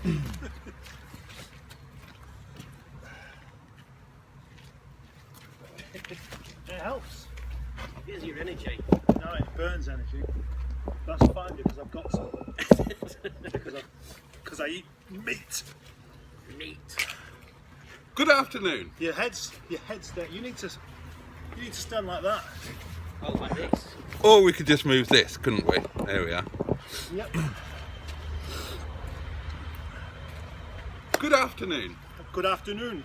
It helps. Here's your energy. No, it burns energy. That's fine because I've got some. Because I eat meat. Meat. Good afternoon. Your head's there. You need to stand like that. Oh, like this. Or we could just move this, couldn't we? There we are. Yep. Good afternoon. Good afternoon.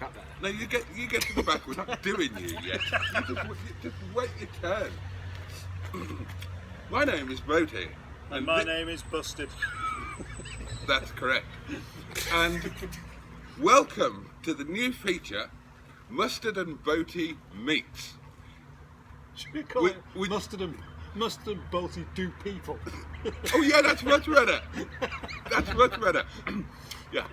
Not better. No, you get to the back. We're not doing you yet. You just wait your turn. My name is Boaty. And my name is Busted. That's correct. And welcome to the new feature, Mustard and Boaty Meets. Should we call it Mustard Boaty Do People? Oh yeah, that's much better. That's much better. Yeah.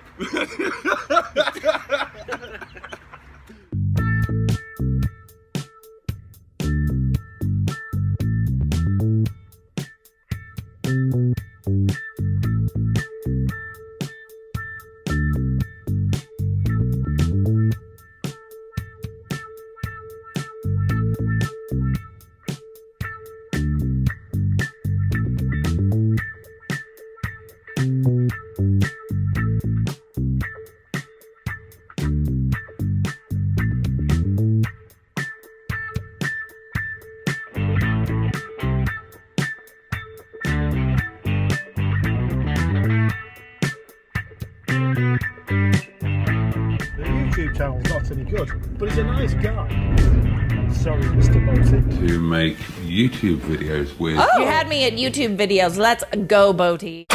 Channel's not any good, but he's a nice guy. Sorry, Mr. Boaty. To make YouTube videos with. Oh. You had me at YouTube videos. Let's go, Boaty.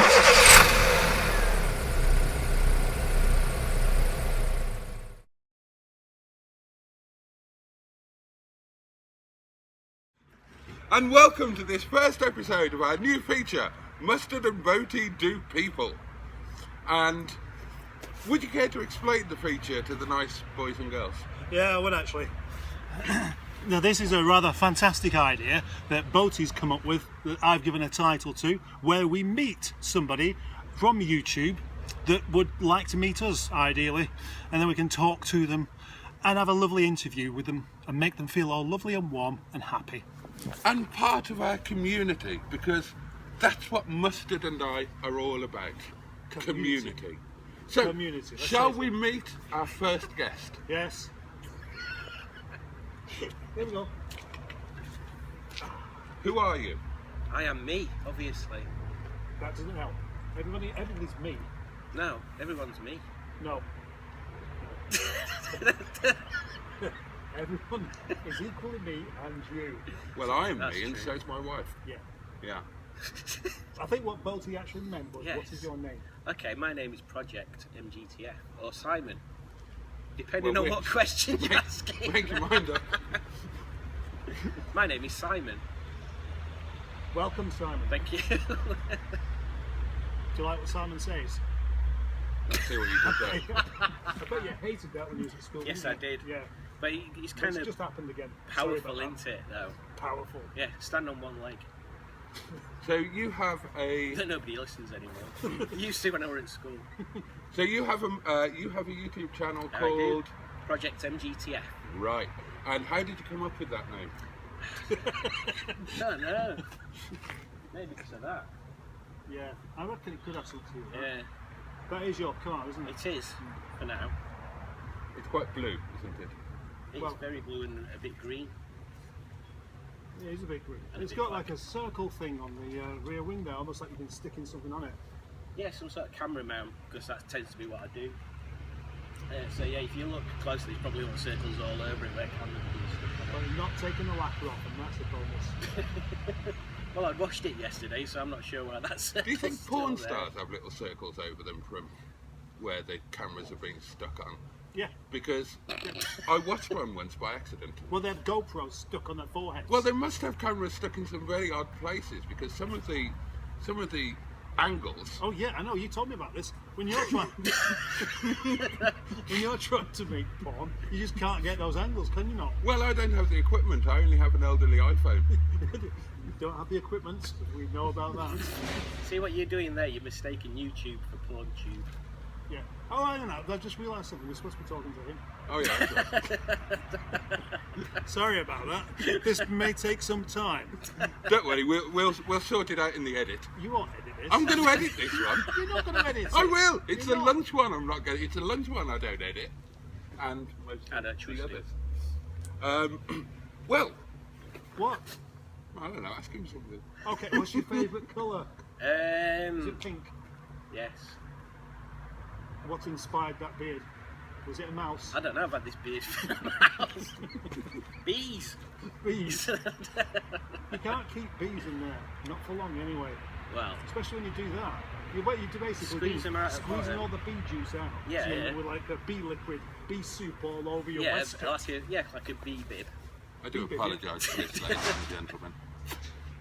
And welcome to this first episode of our new feature, Mustard and Boaty Do People. And would you care to explain the feature to the nice boys and girls? Yeah, I would actually. Now, this is a rather fantastic idea that Boaty's come up with, that I've given a title to, where we meet somebody from YouTube that would like to meet us, ideally, and then we can talk to them and have a lovely interview with them and make them feel all lovely and warm and happy. And part of our community, because that's what Mustard and I are all about. Community. So, Community. shall we meet our first guest? Yes. Here we go. Who are you? I am me, obviously. That doesn't help. Everybody's me. No, everyone's me. No. Everyone is equally me and you. Well, I am That's me, and true. so's my wife. Yeah. Yeah. I think what Boaty actually meant was, Yes. what is your name? Okay, my name is Project MGTF, or Simon. Depending Well, on what question you're asking. Make your mind up. My name is Simon. Welcome, Simon. Thank you. Do you like what Simon says? Let's see what you did there. I bet you hated that when you was at school. Yes, didn't I you? did. Yeah. But he's kind It's of just happened again. Sorry powerful, about isn't it, though? that. Powerful. Yeah, stand on one leg. So you have a. Nobody listens anymore. Used to when I were at school. So you have a YouTube channel I called. do. Project MGTF. Right. And how did you come up with that name? No. Maybe because of that. Yeah. I reckon it could have something to do with that. Yeah, That is your car, isn't it? it is for now. It's quite blue, isn't it? It's Well- very blue and a bit green. Yeah, it's a bit green. And a It's bit got black. like a circle thing on the rear wing there, almost like you've been sticking something on it. Yeah, some sort of camera mount, because that tends to be what I do. So yeah, if you look closely, it's probably got circles all over it where cameras and stuff. But you're not taking the lacquer off, and that's the bonus. Well, I washed it yesterday, so I'm not sure why that's. Do you think porn stars have little circles over them from where the cameras are being stuck on? Yeah. Because I watched one once by accident. Well, they have GoPros stuck on their foreheads. Well, they must have cameras stuck in some very odd places, because some of the angles. Oh yeah, I know. You told me about this. When you're trying, to make porn, you just can't get those angles, can you not? Well, I don't have the equipment. I only have an elderly iPhone. You don't have the equipment. We know about that. See what you're doing there? You're mistaking YouTube for PornTube. Yeah. Oh, I don't know. I just realised something. We're supposed to be talking to him. Oh yeah. Sorry about that. This may take some time. Don't worry. We'll sort it out in the edit. You won't edit this. I'm going to edit this one. You're not going to edit it. I will. It's You're the not. lunch one. I'm not going. It's the lunch one. I don't edit. And most I don't of trust the you. others. Well, What? I don't know. Ask him something. Okay, what's your favourite colour? Is it pink? Yes. What inspired that beard? Was it a mouse? I don't know about this beard for a mouse. Bees. Bees. You can't keep bees in there. Not for long anyway. Well, Especially when you do that. What you do basically Squeeze them out of squeezing water. all the bee juice out. Yeah, So yeah. with like a bee liquid, bee soup all over your yeah, waistcoat. like a bee bib. I do apologise for this, ladies and gentlemen.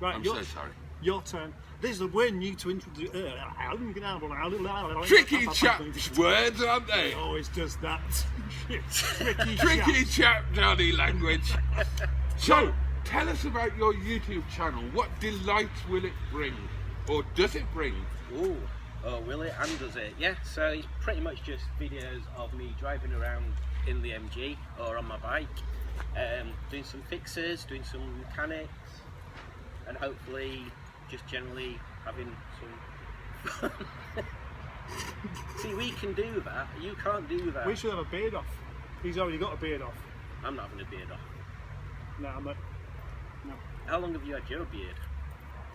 Right, I'm your, so sorry. your turn. This is we're new to introduce. Tricky chap's words, aren't He they? always does that. Tricky chap, Johnny language. So, tell us about your YouTube channel. What delights will it bring? Or does it bring? Ooh. Oh, will it? And does it? Yeah, so it's pretty much just videos of me driving around in the MG or on my bike, doing some fixes, doing some mechanics, and hopefully just generally having some fun. See, we can do that. You can't do that. We should have a beard off. He's already got a beard off. I'm not having a beard off. No, I'm not. No, How long have you had your beard?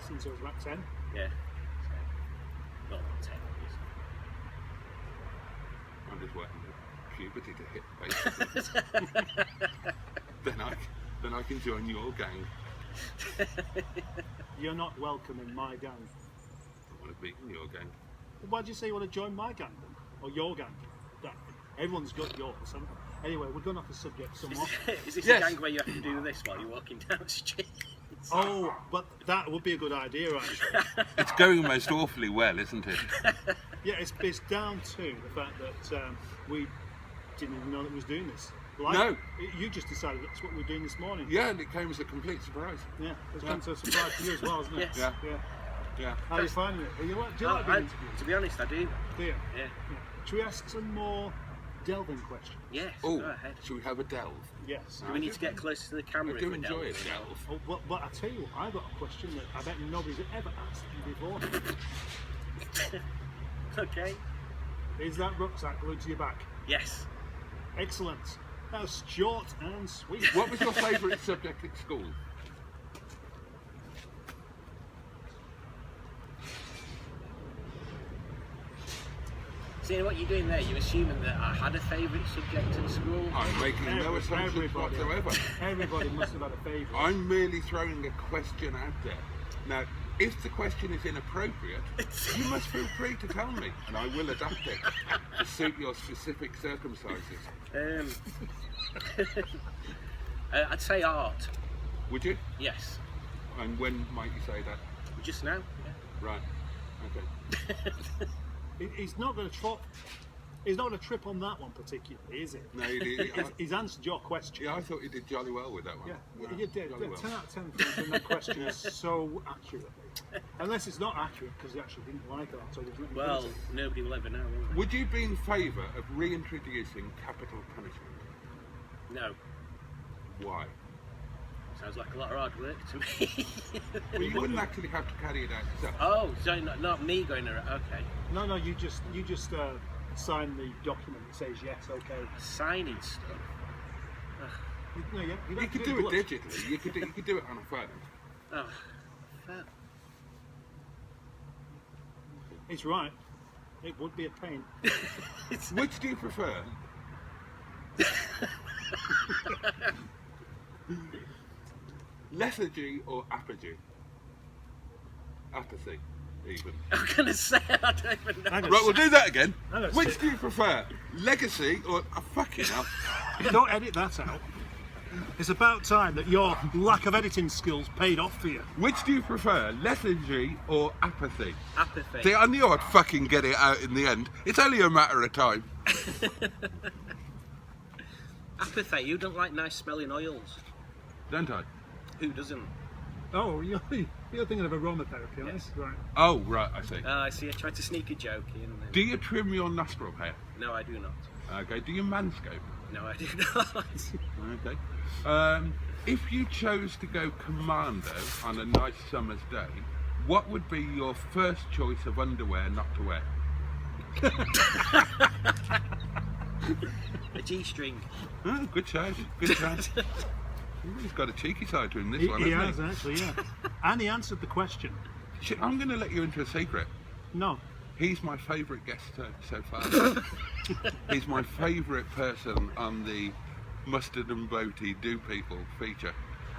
since I was about 10. Yeah. So, not 10 I'm just waiting for puberty to hit, basically. then I can join your gang. You're not welcome in my gang. I want to be in your gang. Why do you say you want to join my gang then? Or your gang? That, everyone's got yours, haven't they? Anyway, we're going off the subject somewhat. Is this Yes. a gang where you have to do this while you're walking down the street? Oh, but that would be a good idea, actually. It's going most awfully well, isn't it? Yeah, it's down to the fact that we didn't even know that we was doing this. No. You just decided that's what we were doing this morning. Yeah, and it came as a complete surprise. Yeah, it's come to a surprise for you as well, isn't it? Yes. Yeah. Yeah. Yeah. How are you finding it? Do you like being interviewed? To be honest, I do. Do you? Yeah. Yeah. Should we ask some more delving questions? Yes, Oh, go ahead. should we have a delve? Yes. Do we need to get closer to the camera? I do if we enjoy a delve? delve. Oh, but I tell you what, I've got a question that I bet nobody's ever asked you before. Okay. Is that rucksack glued to your back? Yes. Excellent. That's short and sweet. What was your favourite subject at school? See what you're doing there? You're assuming that I had a favourite subject at school. I'm making no assumptions Everybody. whatsoever. Everybody must have had a favourite. I'm merely throwing a question out there. Now, if the question is inappropriate, you must feel free to tell me, and I will adapt it to suit your specific circumstances. I'd say art. Would you? Yes. And when might you say that? Just now. Right. Okay. He's not going to trip. He's not going to trip on that one particularly, is it? No, He's answered your question. yeah, I thought you did jolly well with that one. Yeah, No, you did. jolly well. 10 out of 10 for answering that question so accurately. Unless it's not accurate because he actually didn't like art, so there's nothing Well, to it. nobody will ever know, will they? Would you be in favour of reintroducing capital punishment? No. Why? Sounds like a lot of hard work to me. Well, you wouldn't actually have to carry it out yourself. Oh, so not me going around. Okay. No, you just sign the document that says yes, okay. Signing stuff. No, you You don't could do do it it digitally. You could do it on a phone. Oh, fuck. It's right. It would be a pain. Which do you prefer? Lethargy or apathy? Apathy, even. I'm gonna say I don't even know. Hang on, Right, we'll do that again. Hang on, Which sit. do you prefer? Legacy or fucking hell? Don't edit that out. It's about time that your lack of editing skills paid off for you. Which do you prefer, lethargy or apathy? Apathy. See, I knew I'd fucking get it out in the end. It's only a matter of time. Apathy. You don't like nice smelling oils. Don't I? Who doesn't? Oh, you're thinking of aromatherapy, aren't Yes. you? Right. Oh, right, I see. I see. I tried to sneak a joke in. Do you trim your nostril hair? No, I do not. Okay. Do you manscape? No, I do not. Okay. If you chose to go commando on a nice summer's day, what would be your first choice of underwear not to wear? A G-string. Oh, good choice. Good choice. He's got a cheeky side to him, this one, He hasn't has, actually, yeah. And he answered the question. Shit, I'm going to let you into a secret. No. He's my favourite guest so far. He's my favourite person on the Mustard and Boaty Do People feature.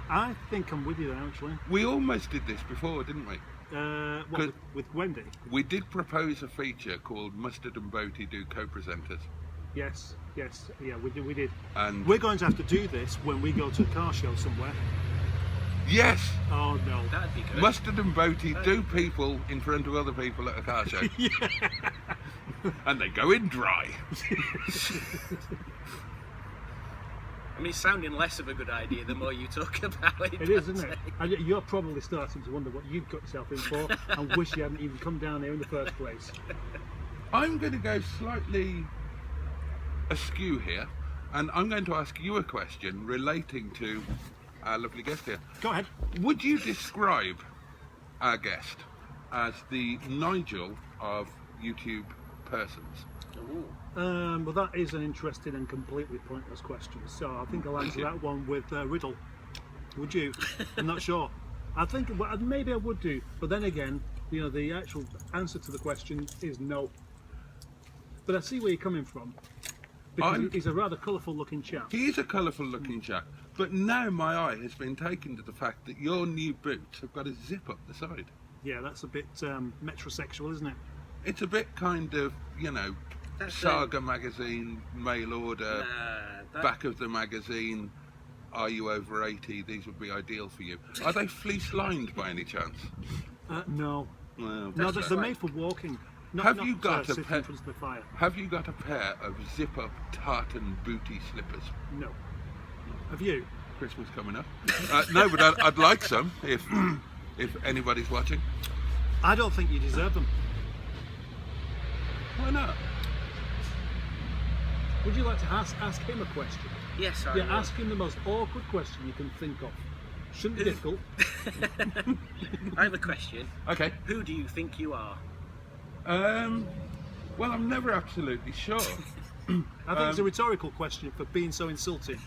I think I'm with you there, actually. We almost did this before, didn't we? What, with Wendy? We did propose a feature called Mustard and Boaty Do Co-Presenters. Yes, yeah, we did. And We're going to have to do this when we go to a car show somewhere. yes, Oh, no. That'd be good. Mustard and Boaty Do People in front of other people at a car show. And they go in dry. I mean, it's sounding less of a good idea the more you talk about it. It is, isn't it? And you're probably starting to wonder what you've got yourself in for and wish you hadn't even come down here in the first place. I'm going to go slightly askew here, and I'm going to ask you a question relating to our lovely guest here. Go ahead. Would you describe our guest as the Nigel of YouTube persons? Ooh. Well, that is an interesting and completely pointless question. So I think I'll answer that one with riddle. Would you? I'm not sure. I think well, maybe I would do, but then again, you know, the actual answer to the question is no. But I see where you're coming from. Because he's a rather colourful-looking chap. He is a colourful-looking chap, but now my eye has been taken to the fact that your new boots have got a zip up the side. Yeah, that's a bit metrosexual, isn't it? It's a bit kind of, you know, That's Saga magazine, mail order, back of the magazine, are you over 80? These would be ideal for you. Are they fleece lined by any chance? No. Well, No, just they're like- made for walking. Not, Have not, you got a sitting pet- in front of the fire? have you got a pair of zip up tartan booty slippers? No. Have you? Christmas coming up. No, but I'd like some if anybody's watching. I don't think you deserve them. Why not? Would you like to ask him a question? Yes, I Yeah, will. ask him the most awkward question you can think of. Shouldn't be difficult. I have a question. Okay. Who do you think you are? Well, I'm never absolutely sure. I think it's a rhetorical question for being so insulting.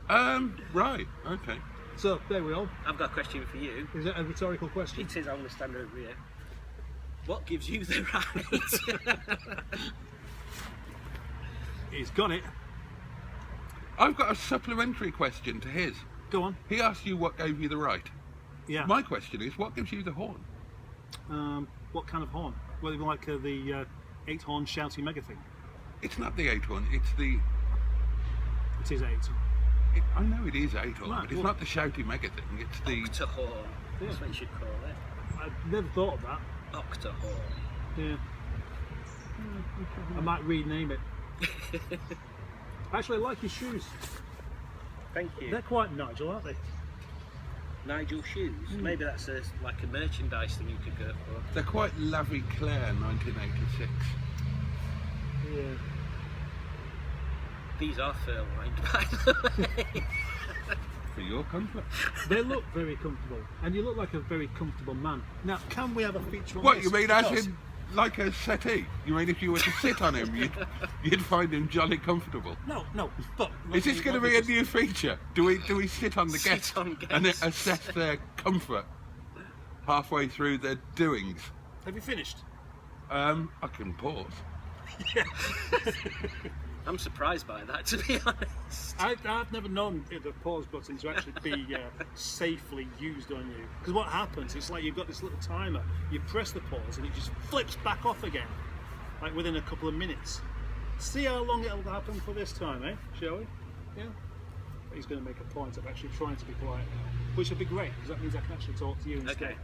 Right. Okay. So, there we are. I've got a question for you. Is that a rhetorical question? It is, I'm going to stand over here. What gives you the right? He's got it. I've got a supplementary question to his. Go on. He asked you what gave you the right. Yeah. My question is, what gives you the horn? What kind of horn? Well, even like the 8-horn shouty mega thing. It's not the 8-horn. It's the. It is 8. I know it is 8-horn, Right, but it's well- not the shouty mega thing. It's the. Octahorn. That's what you should call it. I've never thought of that. Octahorn. Yeah. I might rename it. Actually, I like your shoes. Thank you. They're quite Nigel, aren't they? Nigel shoes. Maybe that's like a merchandise thing you could go for. They're quite Lavie Claire 1986. Yeah. These are fur lined, by the way. For your comfort. They look very comfortable, and you look like a very comfortable man. Now, can we have a feature on What, this? you mean as Because in like a settee? You mean if you were to sit on him, you'd find him jolly comfortable? No, but... Is this going to be a new feature? Do we sit on the Sit guests on and guests. assess their comfort halfway through their doings? Have you finished? I can pause. I'm surprised by that, to be honest. I've never known the pause button to actually be safely used on you. Because what happens, it's like you've got this little timer, you press the pause and it just flips back off again, like within a couple of minutes. See how long it'll happen for this time, eh? Shall we? Yeah. but he's going to make a point of actually trying to be polite, which would be great because that means I can actually talk to you instead. Okay.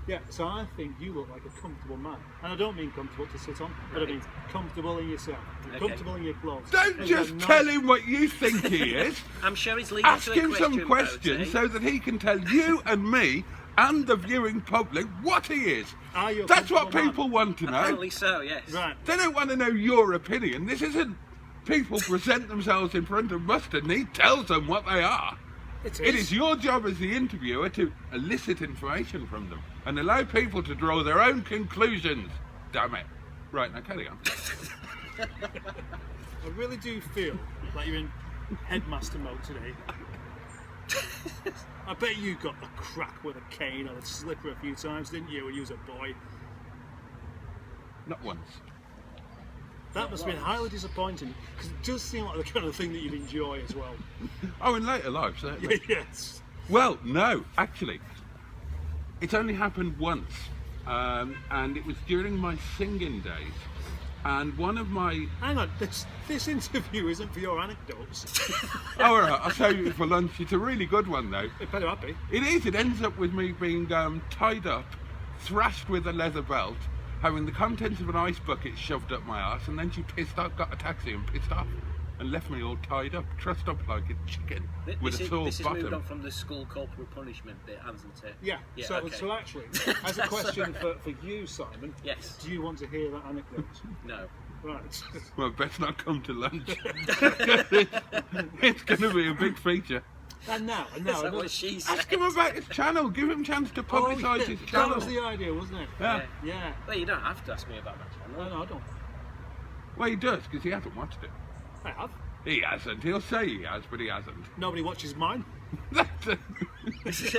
Yeah, so I think you look like a comfortable man. And I don't mean comfortable to sit on, but I mean comfortable in yourself, comfortable in your clothes. Don't just tell him what you think he is. I'm sure he's leading Ask to a him some questions Boaty. so that he can tell you and me and the viewing public what he is. Are you a That's what comfortable man? people want to know. Apparently so, yes. Right. They don't want to know your opinion. This isn't people present themselves in front of Mustard and he tells them what they are. It is your job as the interviewer to elicit information from them and allow people to draw their own conclusions. Damn it. Right, now carry on. I really do feel like you're in headmaster mode today. I bet you got a crack with a cane or a slipper a few times, didn't you, when you was a boy? Not once. That must have been highly disappointing, because it does seem like the kind of thing that you'd enjoy as well. Oh, in later life, certainly. Yes. Well, no, actually. It's only happened once. And it was during my singing days. And one of my... Hang on, this interview isn't for your anecdotes. Oh, all right, I'll show you for lunch. It's a really good one, though. It better not be. It is. It ends up with me being tied up, thrashed with a leather belt, having the contents of an ice bucket shoved up my arse, and then she pissed off, got a taxi and pissed off, and left me all tied up, trussed up like a chicken with a sore This has bottom. moved on from the school corporal punishment bit, hasn't it? Yeah, so okay. actually, as a question for you, Simon, Yes. do you want to hear that anecdote? No. Right. Well, best not come to lunch. It's going to be a big feature. And now, Is that what she said? Ask him about his channel. Give him a chance to publicise his That channel. was the idea, wasn't it? Yeah. Yeah. Well, you don't have to ask me about that channel. No, I don't. Well, he does, because he hasn't watched it. I have. He hasn't. He'll say he has, but he hasn't. Nobody watches mine.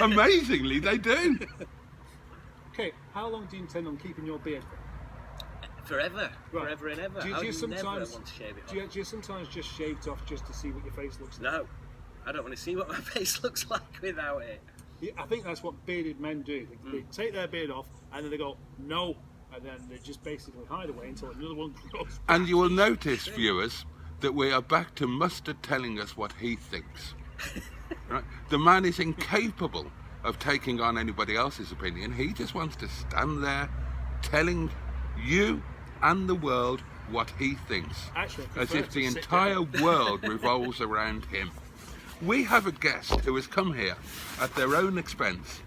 Amazingly, they do. Okay, how long do you intend on keeping your beard for? Forever. Right. Forever and ever. Do you I would sometimes never want to shave it off. do you sometimes just shave it off just to see what your face looks like? No. I don't want to see what my face looks like without it. Yeah, I think that's what bearded men do. They take their beard off and then they go, no, and then they just basically hide away until another one grows. And you will notice, viewers, that we are back to Mustard telling us what he thinks. Right? The man is incapable of taking on anybody else's opinion. He just wants to stand there telling you and the world what he thinks, Actually, I as prefer if the to sit entire down. world revolves around him. We have a guest who has come here at their own expense,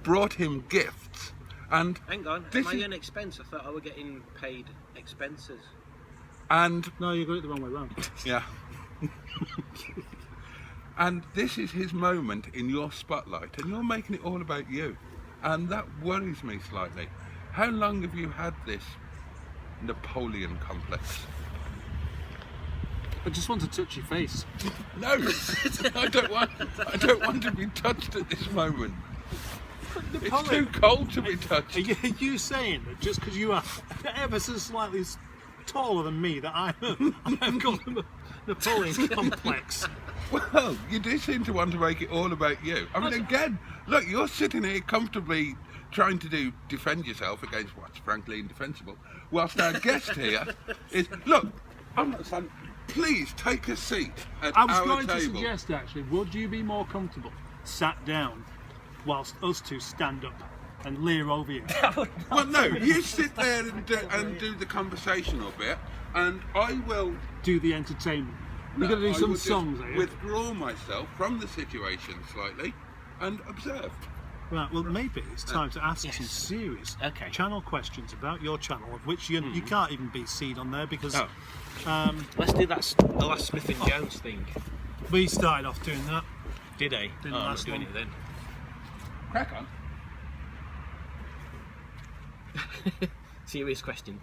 brought him gifts, and Hang on. this My is- own expense. I thought I were getting paid expenses. and No, you got it the wrong way round. yeah. And this is his moment in your spotlight, and you're making it all about you. And that worries me slightly. How long have you had this Napoleon complex? I just want to touch your face. No, I don't want to be touched at this moment. It's too cold to be touched. Are you saying that just because you are ever so slightly taller than me that I've got a Napoleon complex? Well, you do seem to want to make it all about you. I mean, again, look, you're sitting here comfortably trying to defend yourself against what's frankly indefensible, whilst our guest here is, look, I'm not saying, please take a seat at I was our going table. to suggest actually, would you be more comfortable sat down whilst us two stand up and leer over you? Well, no, you sit there and do the conversational bit, and I will. Do the entertainment. We're No, going to do I some will just songs, are you? withdraw myself from the situation slightly and observe. Right, well, maybe it's time to ask some serious Okay. channel questions about your channel, of which you can't even be seen on there because Oh. Let's do that. The last Smith and Jones thing. we started off doing that. Did I? Didn't I'm not last doing long. it then. Crack on. Serious question.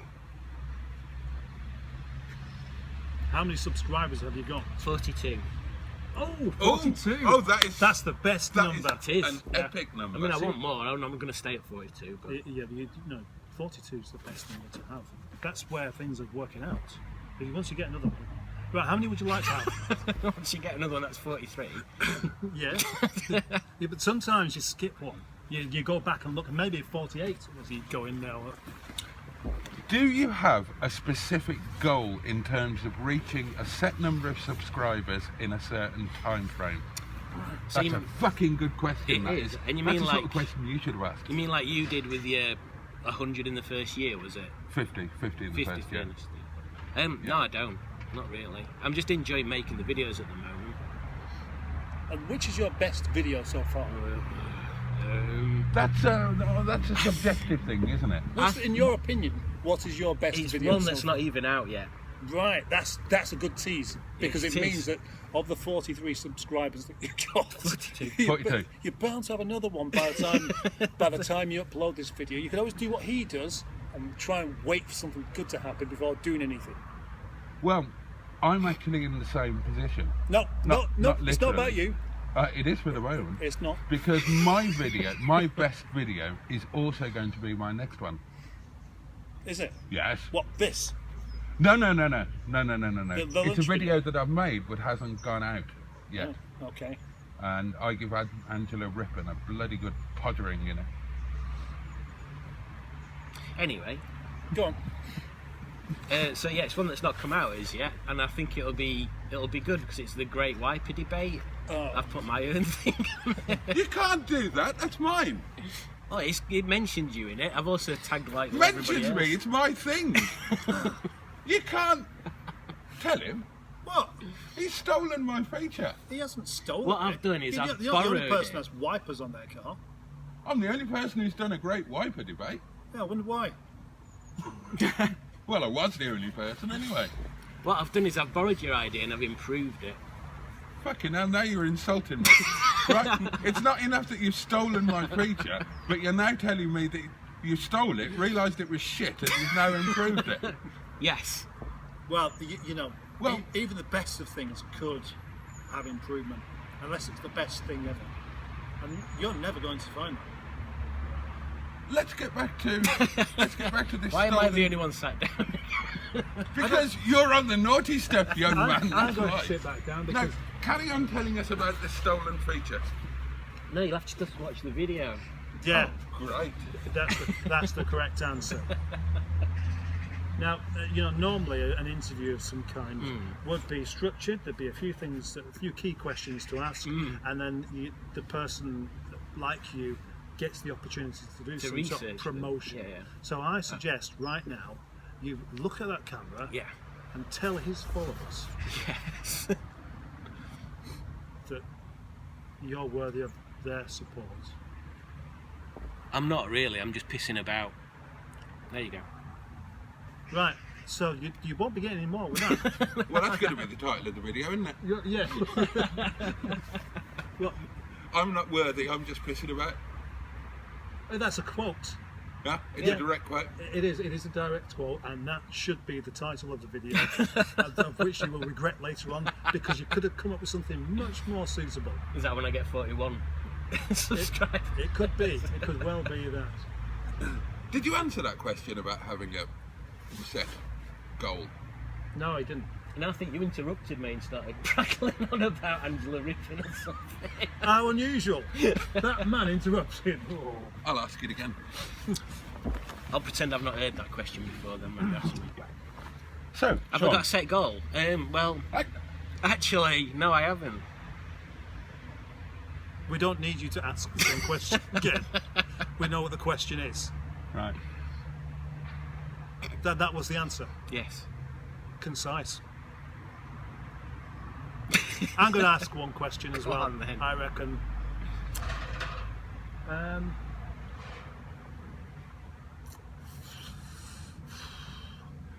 How many subscribers have you got? 42. Oh, Oh, 42. oh, That's the best that is number. It is. an epic number. I mean, I want more. I'm going to stay at 42. But Yeah, but 42 is the best number to have. That's where things are working out. Because once you get another one, right? How many would you like to have? once you get another one, that's 43. Yeah. Yeah, but sometimes you skip one. You go back and look, and maybe 48 as you go in now. Do you have a specific goal in terms of reaching a set number of subscribers in a certain time frame? So That's a fucking good question. It is. And you mean That's the sort like of question you should have asked. You mean like you did with your 100 in the first year, was it? 50 in the first year. No, I don't. Not really. I'm just enjoying making the videos at the moment. And which is your best video so far? That's a subjective thing, isn't it? In your opinion, what is your best It's video one so that's far? not even out yet. Right, that's a good tease, because Yes, it it means is. that of the 43 subscribers that you've got, 42. you're bound to have another one by the time you upload this video. You can always do what he does and try and wait for something good to happen before doing anything. Well, I'm actually in the same position. No, Not it's not about literally. you. It is for the moment. It's not. Because my best video, is also going to be my next one. Is it? Yes. What, this? No. The It's a lunch video that I've made but hasn't gone out yet. Oh, okay. And I give Angela Rippon a bloody good pottering, you know. Anyway, Go on. so yeah, it's one that's not come out as yet, and I think it'll be good because it's the Great Wiper debate. Oh. I've put my own thing on there. You can't do that. That's mine. Oh, it mentioned you in it. I've also tagged like everybody Mentions else. me. It's my thing. You can't tell him. What? He's stolen my feature. He hasn't stolen What it. I've done is You're I've the only borrowed person it. that's wipers on their car. I'm the only person who's done a Great Wiper debate. Yeah, I wonder why. Well, I was the only person anyway. What I've done is I've borrowed your idea and I've improved it. Fucking hell, now you're insulting me. Right? It's not enough that you've stolen my feature, but you're now telling me that you stole it, realised it was shit, and you've now improved it. Yes. Well, you know, Well- even the best of things could have improvement, unless it's the best thing ever. And you're never going to find that. Let's get back to this. Why am I the stolen- only one sat down? Because you're on the naughty step, young man. I'm that's going why. to sit back down No, because carry on telling us about this stolen feature. No, you'll have to just watch the video. yeah, Great. that's the correct answer. Now, you know, normally an interview of some kind would be structured. There'd be a few things, a few key questions to ask, and then the person like you gets the opportunity to do some sort of research promotion. them. Yeah. So I suggest right now you look at that camera Yeah. and tell his followers Yes. that you're worthy of their support. I'm not really. I'm just pissing about. There you go. Right. So you won't be getting any more with that. Well, that's going to be the title of the video, isn't it? Yeah. Well, I'm not worthy, I'm just pissing about. that's a quote. Yeah? It's Yeah. a direct quote. It is a direct quote, and that should be the title of the video, of which you will regret later on, because you could have come up with something much more suitable. Is that when I get 41 subscribers? It could be. It could well be that. Did you answer that question about having a set goal? No, I didn't. And I think you interrupted me and started prattling on about Angela Rippon or something. How unusual! That man interrupted. Oh. I'll ask it again. I'll pretend I've not heard that question before then when you ask me. So, Have I got a set goal? Well, actually, no, I haven't. We don't need you to ask the same question again. We know what the question is. Right. That was the answer. Yes. Concise. I'm going to ask one question as Go well. on, then. I reckon.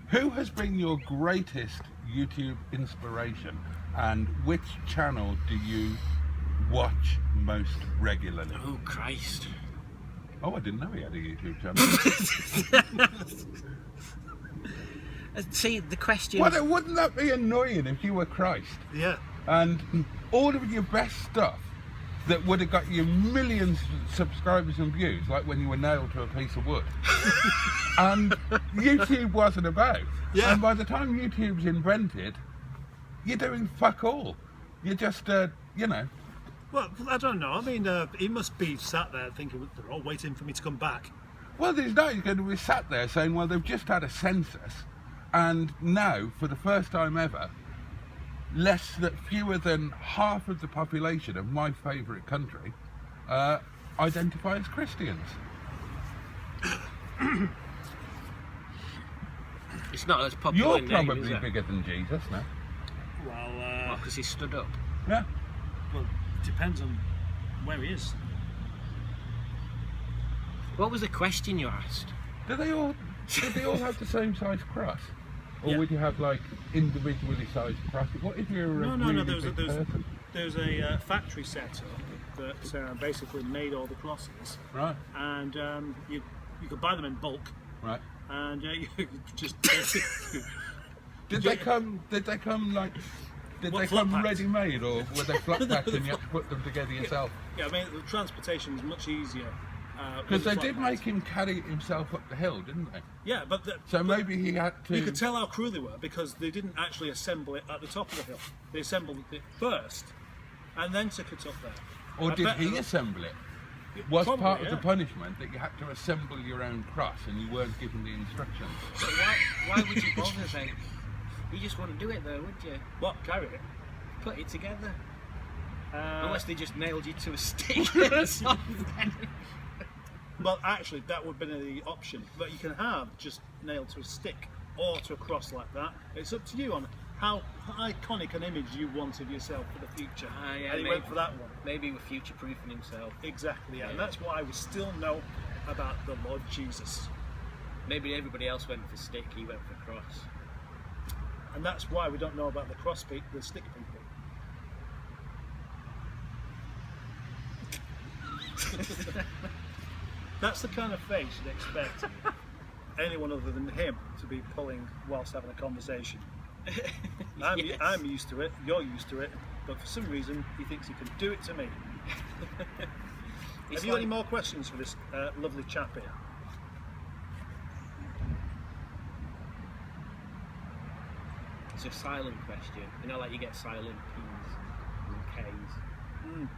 Who has been your greatest YouTube inspiration, and which channel do you watch most regularly? Oh, Christ. Oh, I didn't know he had a YouTube channel. See, the question... Well, wouldn't that be annoying if you were Christ? Yeah. And all of your best stuff that would have got you millions of subscribers and views, like when you were nailed to a piece of wood. And YouTube wasn't about. Yeah. And by the time YouTube's invented, you're doing fuck all. You're just, you know. Well, I don't know. I mean, he must be sat there thinking they're all waiting for me to come back. Well, there's no, you're going to be sat there saying, well, they've just had a census, and now, for the first time ever, fewer than half of the population of my favourite country identify as Christians. It's not as popular. You're probably bigger than Jesus now. Well, because he stood up. Yeah. well, it depends on where he is. What was the question you asked? Did they all have the same size cross? Or Yeah. would you have like individually sized crosses? What if you're a really big person? There's a factory setup that basically made all the crosses, Right, and you could buy them in bulk, right. and you just Did they come like? Did What, they flat come packed? ready-made, or were they flat packed and you had to put them together yourself? Yeah, I mean the transportation is much easier. Because they with did flat make packs. him carry it himself up the hill, didn't they? Yeah, but So maybe he had to. you could tell how cruel they were because they didn't actually assemble it at the top of the hill. They assembled it first, and then took it up there. Or I did bet- he assemble it? Was Probably, part of the yeah. punishment that you had to assemble your own cross and you weren't given the instructions? So why would you bother then? You just wouldn't do it though, would you? What, carry it? Put it together. Uh, Unless they just nailed you to a stick or something. Well, actually, that would have been the option. But you can have just nailed to a stick or to a cross like that. It's up to you on how iconic an image you want of yourself for the future. Yeah, and he maybe. went for that one. Maybe he was future-proofing himself. Exactly, yeah. And that's why we still know about the Lord Jesus. Maybe everybody else went for stick, he went for cross. And that's why we don't know about the the stick people. That's the kind of face you'd expect anyone other than him to be pulling whilst having a conversation. Yes. I'm used to it, you're used to it, but for some reason he thinks he can do it to me. Have you any more questions for this lovely chap here? It's a silent question. You know, like you get silent P's and K's.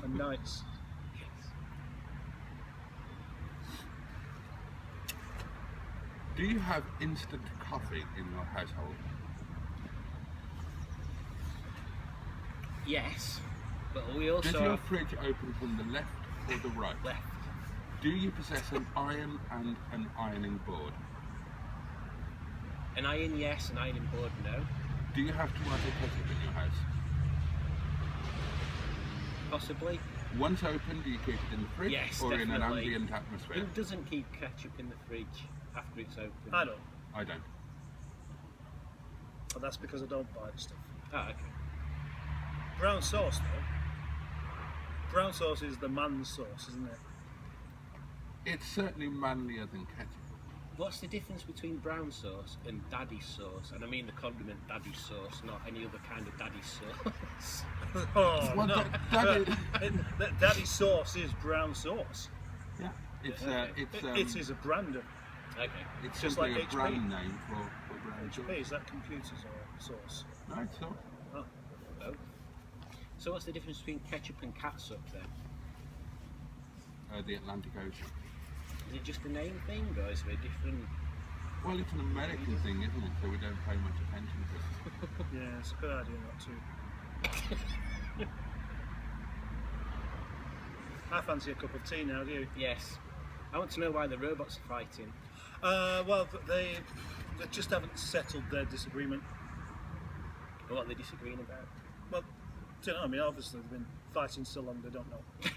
And nice. Yes. Do you have instant coffee in your household? Yes, but we also Does your fridge open from the left or the right? left. Do you possess an iron and an ironing board? An iron, yes. An ironing board, no. Do you have tomato ketchup in your house? Possibly. Once open, do you keep it in the fridge Yes, or in an definitely. ambient atmosphere? Who doesn't keep ketchup in the fridge after it's open? I don't. I don't. But that's because I don't buy the stuff. Oh, okay. Brown sauce though. Brown sauce is the man's sauce, isn't it? It's certainly manlier than ketchup. What's the difference between brown sauce and daddy sauce? And I mean the condiment daddy sauce, not any other kind of daddy sauce. Oh Well, no. daddy- Daddy sauce is brown sauce. Yeah. It's It is a brand of Okay. it's just simply like a HP. brand name for brown sauce. HP. Is that computers or sauce? No, it's not. Oh. Oh. So what's the difference between ketchup and catsup then? The Atlantic Ocean. Is it just a name thing, or is it a different? Well, it's an American thing, isn't it? So we don't pay much attention to it. Yeah, it's a good idea not to. I fancy a cup of tea now, do you? Yes. I want to know why the robots are fighting. Well, they just haven't settled their disagreement. Or what they're disagreeing about. Well, I don't know. I mean, obviously they've been fighting so long they don't know.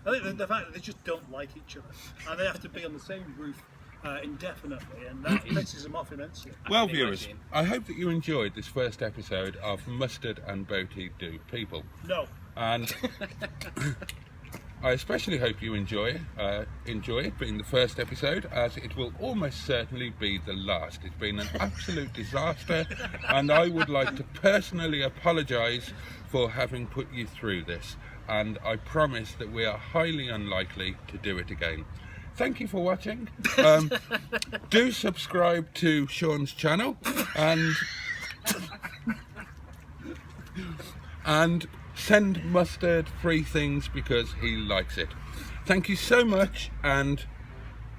I think the fact that they just don't like each other, and they have to be on the same roof indefinitely, and that pisses them off immensely. Well, can viewers, imagine. I hope that you enjoyed this first episode of Mustard and Boaty Do People. No. And I especially hope you enjoy it being the first episode, as it will almost certainly be the last. It's been an absolute disaster, and I would like to personally apologise for having put you through this, and I promise that we are highly unlikely to do it again. Thank you for watching. Do subscribe to Sean's channel, and send Mustard free things because he likes it. Thank you so much, and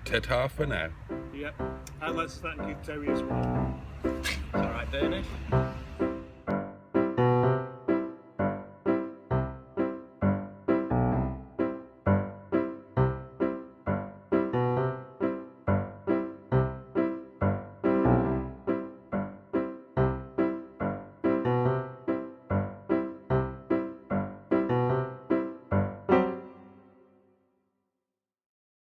Ta-ta for now. Yep. And let's thank you, Terry, as well. Alright, Bernard.